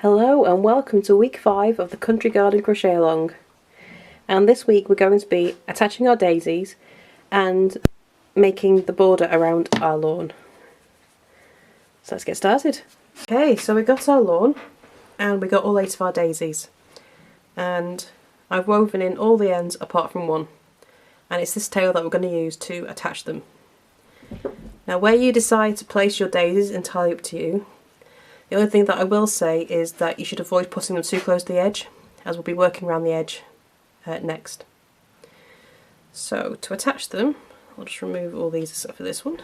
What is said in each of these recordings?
Hello and welcome to week 5 of the Country Garden Crochet Along. And this week we're going to be attaching our daisies and making the border around our lawn. So let's get started. Okay, so we got our lawn and we got all 8 of our daisies. And I've woven in all the ends apart from one. And it's this tail that we're going to use to attach them. Now where you decide to place your daisies is entirely up to you. The only thing that I will say is that you should avoid putting them too close to the edge, as we'll be working around the edge next. So to attach them, I'll just remove all these except for this one.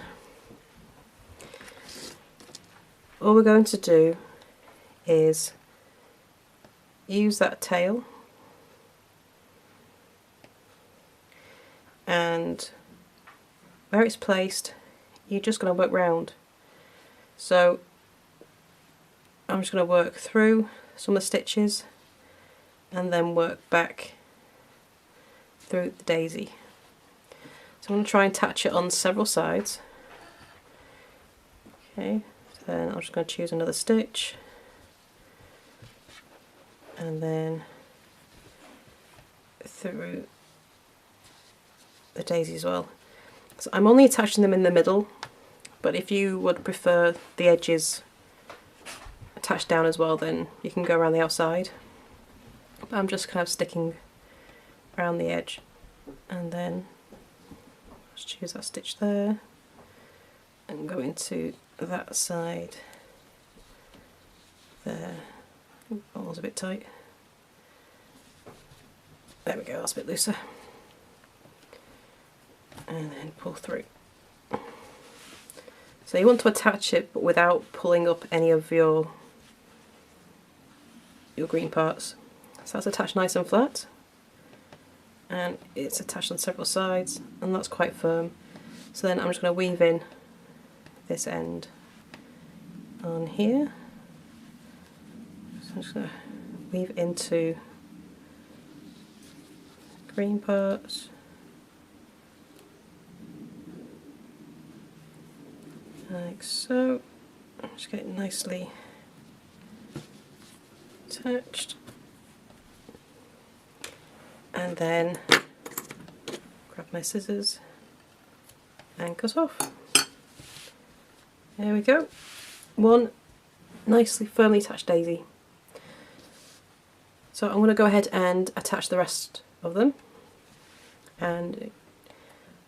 All we're going to do is use that tail and where it's placed, you're just going to work round. So I'm just going to work through some of the stitches and then work back through the daisy. So I'm going to try and attach it on several sides. Okay, so then I'm just going to choose another stitch and then through the daisy as well. So I'm only attaching them in the middle, but if you would prefer the edges attached down as well, then you can go around the outside. But I'm just kind of sticking around the edge, and then just choose that stitch there and go into that side there. Oh, that was a bit tight. There we go, that's a bit looser. And then pull through. So you want to attach it but without pulling up any of your green parts. So that's attached nice and flat, and it's attached on several sides, and that's quite firm. So then I'm just going to weave in this end on here. So I'm just going to weave into green parts, like so. Just get it nicely attached, and then grab my scissors and cut off. There we go, one nicely firmly attached daisy. So I'm going to go ahead and attach the rest of them, and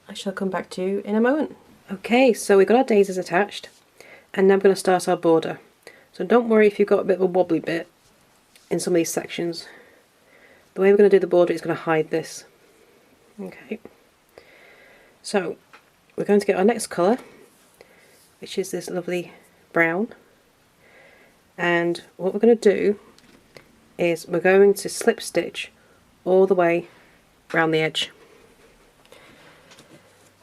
I shall come back to you in a moment. Okay, so we've got our daisies attached, and now I'm going to start our border. So don't worry if you've got a bit of a wobbly bit in some of these sections. The way we're going to do the border is going to hide this. Okay, so we're going to get our next colour, which is this lovely brown, and what we're going to do is we're going to slip stitch all the way around the edge.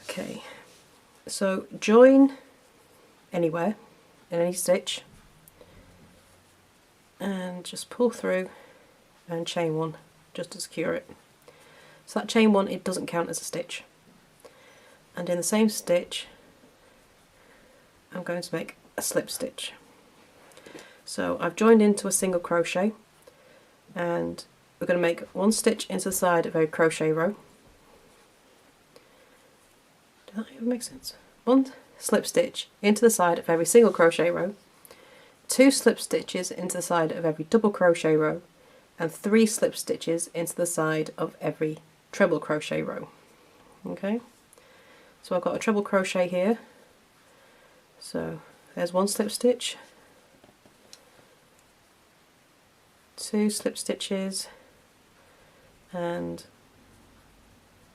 Okay, so join anywhere in any stitch and just pull through and chain one just to secure it. So that chain one, it doesn't count as a stitch. And in the same stitch I'm going to make a slip stitch. So I've joined into a single crochet, and we're going to make one stitch into the side of a crochet row. Does that even make sense? One slip stitch into the side of every single crochet row, 2 slip stitches into the side of every double crochet row, and 3 slip stitches into the side of every treble crochet row. Okay, so I've got a treble crochet here, so there's 1 slip stitch, 2 slip stitches, and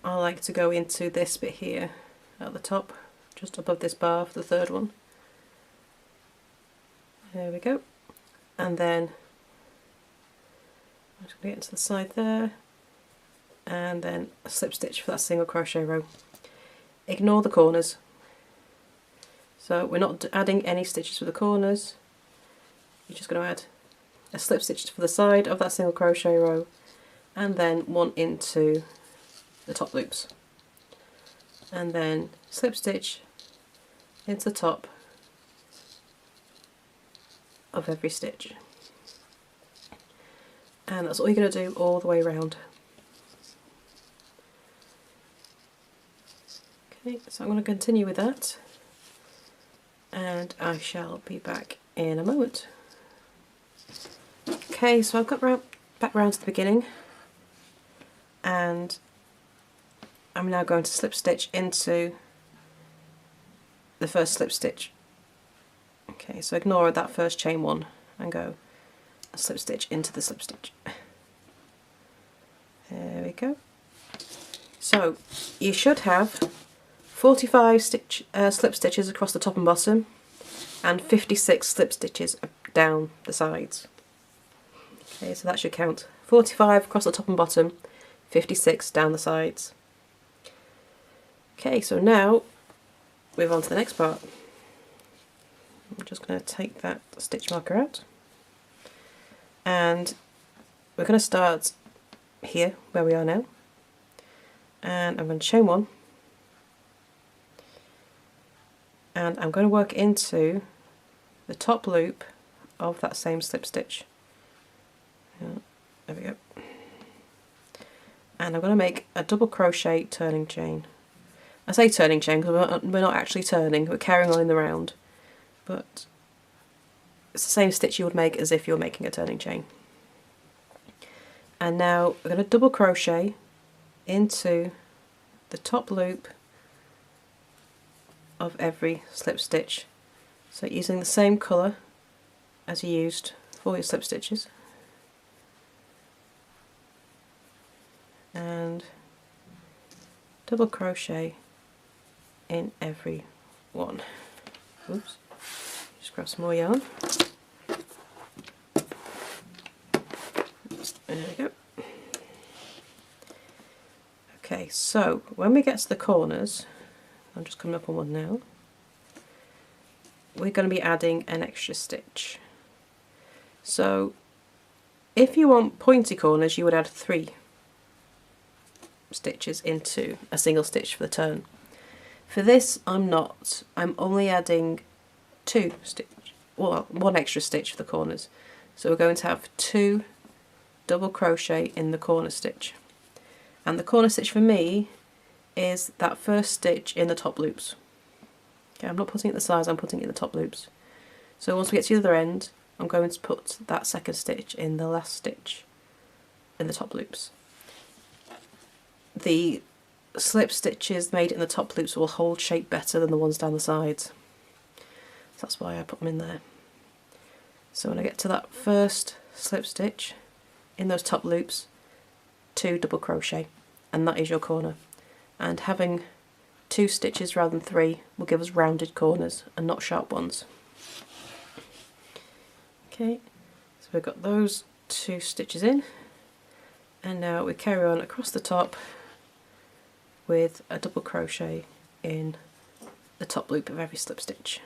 I like to go into this bit here at the top, just above this bar for the third one. There we go, and then I'm just going to get into the side there, and then a slip stitch for that single crochet row. Ignore the corners, so we're not adding any stitches for the corners. You're just going to add a slip stitch for the side of that single crochet row, and then one into the top loops, and then slip stitch into the top of every stitch. And that's all you're going to do all the way around. Okay, so I'm going to continue with that, and I shall be back in a moment. Okay, so I've got back round to the beginning, and I'm now going to slip stitch into the first slip stitch. Okay, so ignore that first chain one and go a slip stitch into the slip stitch. There we go. So you should have 45 slip stitches across the top and bottom, and 56 slip stitches down the sides. Okay, so that should count 45 across the top and bottom, 56 down the sides. Okay, so now move on to the next part. I'm just going to take that stitch marker out, and we're going to start here where we are now, and I'm going to chain one, and I'm going to work into the top loop of that same slip stitch. There we go. And I'm going to make a double crochet turning chain. I say turning chain because we're not actually turning, we're carrying on in the round, but it's the same stitch you would make as if you were making a turning chain. And now we're going to double crochet into the top loop of every slip stitch. So using the same colour as you used for your slip stitches, and double crochet in every one. Oops, just grab some more yarn. There we go. Okay, so when we get to the corners, I'm just coming up on one now, we're going to be adding an extra stitch. So if you want pointy corners, you would add 3 stitches into a single stitch for the turn. For this I'm only adding 2 stitch, well, 1 extra stitch for the corners. So we're going to have 2 double crochet in the corner stitch. And the corner stitch for me is that first stitch in the top loops. Okay, I'm not putting it at the sides, I'm putting it in the top loops. So once we get to the other end, I'm going to put that second stitch in the last stitch in the top loops. The slip stitches made in the top loops will hold shape better than the ones down the sides. So that's why I put them in there. So when I get to that first slip stitch in those top loops, 2 double crochet, and that is your corner. And having 2 stitches rather than 3 will give us rounded corners and not sharp ones. Okay, so we've got those 2 stitches in, and now we carry on across the top with a double crochet in the top loop of every slip stitch.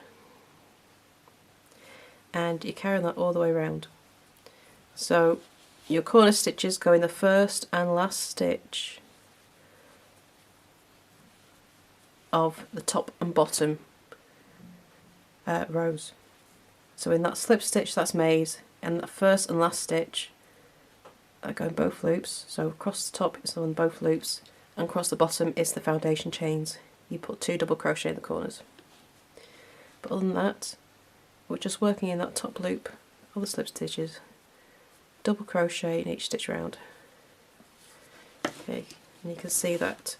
And you carry that all the way around. So your corner stitches go in the first and last stitch of the top and bottom rows. So in that slip stitch that's made, and the first and last stitch go in both loops. So across the top it's on both loops, and across the bottom is the foundation chains. You put 2 double crochet in the corners. But other than that, we're just working in that top loop of the slip stitches, double crochet in each stitch round. Okay, and you can see that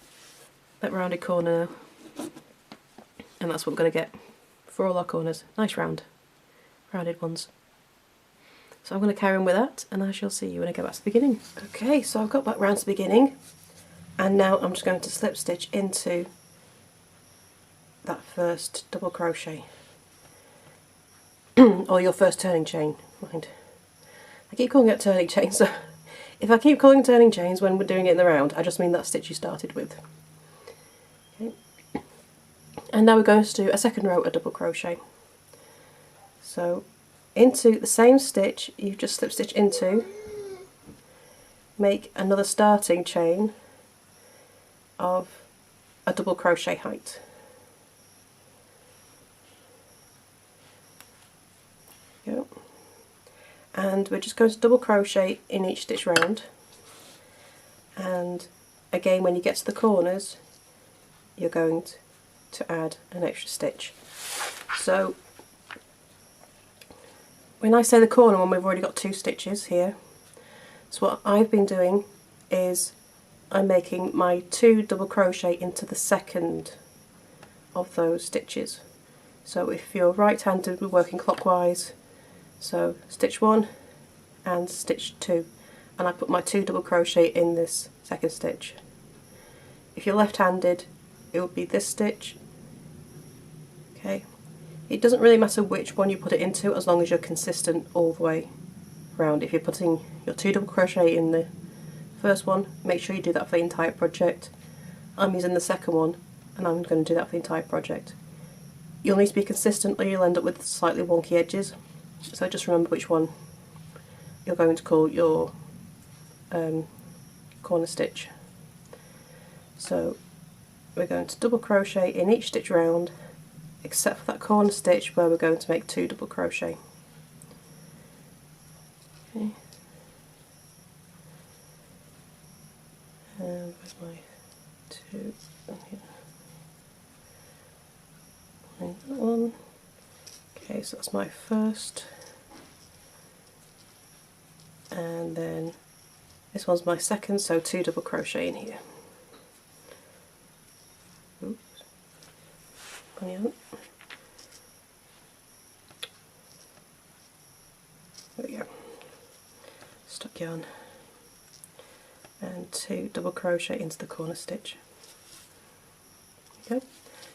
rounded corner now, and that's what we're going to get for all our corners. Nice rounded ones. So I'm going to carry on with that, and I shall see you when I get back to the beginning. Okay, so I've got back round to the beginning, and now I'm just going to slip stitch into that first double crochet, or your first turning chain, mind. I keep calling it turning chains, so if I keep calling turning chains when we're doing it in the round, I just mean that stitch you started with. Okay. And now we're going to do a second row of double crochet. So into the same stitch you've just slip stitch into, make another starting chain of a double crochet height. Go. and we're just going to double crochet in each stitch round, and again when you get to the corners you're going to add an extra stitch. So when I say the corner one, we've already got 2 stitches here, so what I've been doing is I'm making my 2 double crochet into the second of those stitches. So if you're right-handed, we're working clockwise, so stitch 1 and stitch 2, and I put my 2 double crochet in this second stitch. If you're left-handed, it would be this stitch. Okay, it doesn't really matter which one you put it into as long as you're consistent all the way around. If you're putting your 2 double crochet in the first one, make sure you do that for the entire project. I'm using the second one and I'm going to do that for the entire project. You'll need to be consistent or you'll end up with slightly wonky edges, so just remember which one you're going to call your corner stitch. So we're going to double crochet in each stitch round except for that corner stitch where we're going to make 2 double crochet. Okay. And where's my 2? And that one. Okay, so that's my first, and then this one's my second, so 2 double crochet in here. Oops. There we go. Stuck yarn. And 2 double crochet into the corner stitch. There we go.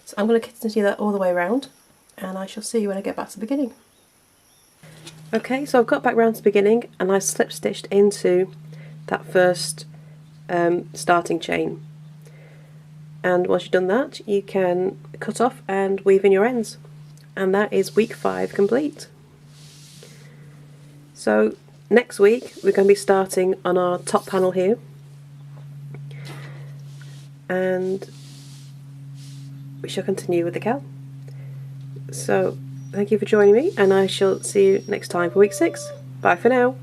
So I'm going to continue that all the way around, and I shall see you when I get back to the beginning. Okay, so I've got back round to the beginning and I slip stitched into that first starting chain. And once you've done that, you can cut off and weave in your ends. And that is week 5 complete. So next week we're going to be starting on our top panel here. And we shall continue with the cowl. So thank you for joining me, and I shall see you next time for week 6. Bye for now.